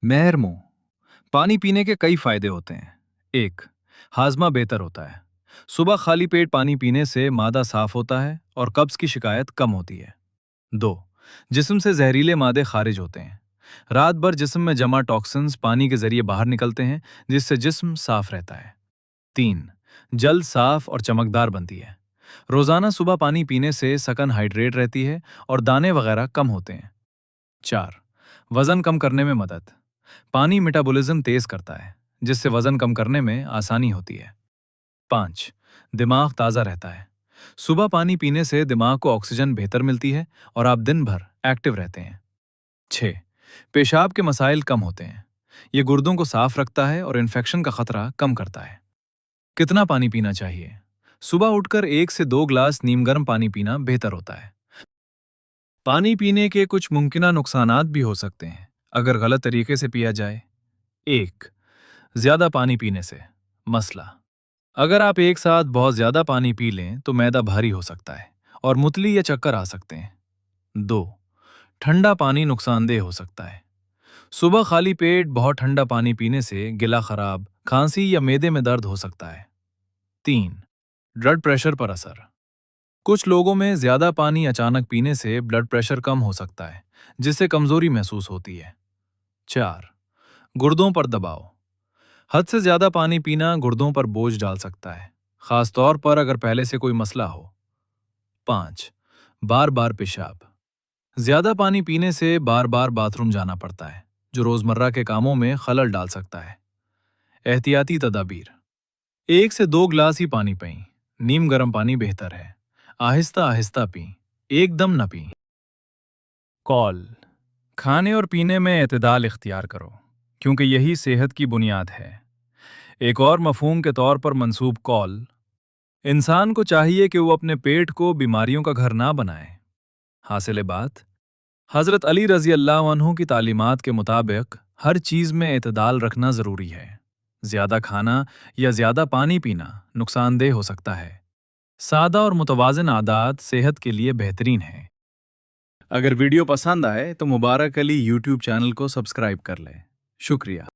मेहरमो पानी पीने के कई फायदे होते हैं। एक, हाजमा बेहतर होता है। सुबह खाली पेट पानी पीने से मादा साफ होता है और कब्ज की शिकायत कम होती है। दो, जिस्म से जहरीले मादे खारिज होते हैं। रात भर जिस्म में जमा टॉक्सिन्स पानी के जरिए बाहर निकलते हैं, जिससे जिस्म साफ रहता है। तीन, जल्द साफ और चमकदार बनती है। रोजाना सुबह पानी पीने से सकन हाइड्रेट रहती है और दाने वगैरह कम होते हैं। चार, वजन कम करने में मदद। पानी मेटाबॉलिज्म तेज करता है, जिससे वजन कम करने में आसानी होती है। पाँच, दिमाग ताज़ा रहता है। सुबह पानी पीने से दिमाग को ऑक्सीजन बेहतर मिलती है और आप दिन भर एक्टिव रहते हैं। छः, पेशाब के मसाइल कम होते हैं। ये गुर्दों को साफ रखता है और इन्फेक्शन का खतरा कम करता है। कितना पानी पीना चाहिए? सुबह उठकर 1 से 2 ग्लास नीम गर्म पानी पीना बेहतर होता है। पानी पीने के कुछ मुमकिन नुकसानात भी हो सकते हैं अगर गलत तरीके से पिया जाए। एक, ज्यादा पानी पीने से मसला। अगर आप एक साथ बहुत ज्यादा पानी पी लें तो मैदा भारी हो सकता है और मुतली या चक्कर आ सकते हैं। दो, ठंडा पानी नुकसानदेह हो सकता है। सुबह खाली पेट बहुत ठंडा पानी पीने से गिला खराब, खांसी या मैदे में दर्द हो सकता है। तीन, ब्लड प्रेशर पर असर। कुछ लोगों में ज्यादा पानी अचानक पीने से ब्लड प्रेशर कम हो सकता है, जिससे कमजोरी महसूस होती है। चार, गुर्दों पर दबाव। हद से ज्यादा पानी पीना गुर्दों पर बोझ डाल सकता है, खास तौर पर अगर पहले से कोई मसला हो। पाँच, बार बार पेशाब। ज्यादा पानी पीने से बार बार बाथरूम जाना पड़ता है, जो रोजमर्रा के कामों में खलल डाल सकता है। एहतियाती तदाबीर। 1 से 2 ग्लास ही पानी पीं। नीम गर्म पानी बेहतर है। आहिस्ता आहिस्ता पीं, एकदम न पीं। कॉल। खाने और पीने में एतदाल इख्तियार करो, क्योंकि यही सेहत की बुनियाद है। एक और मफहूम के तौर पर मंसूब कॉल। इंसान को चाहिए कि वो अपने पेट को बीमारियों का घर ना बनाए। हासिल बात, हज़रत अली रज़ी अल्लाह अन्हु की तालीमात के मुताबिक हर चीज़ में एतदाल रखना ज़रूरी है। ज़्यादा खाना या ज़्यादा पानी पीना नुकसानदेह हो सकता है। सादा और मुतवाज़िन आदात सेहत के लिए बेहतरीन है। अगर वीडियो पसंद आए तो मुबारक अली यूट्यूब चैनल को सब्सक्राइब कर लें। शुक्रिया।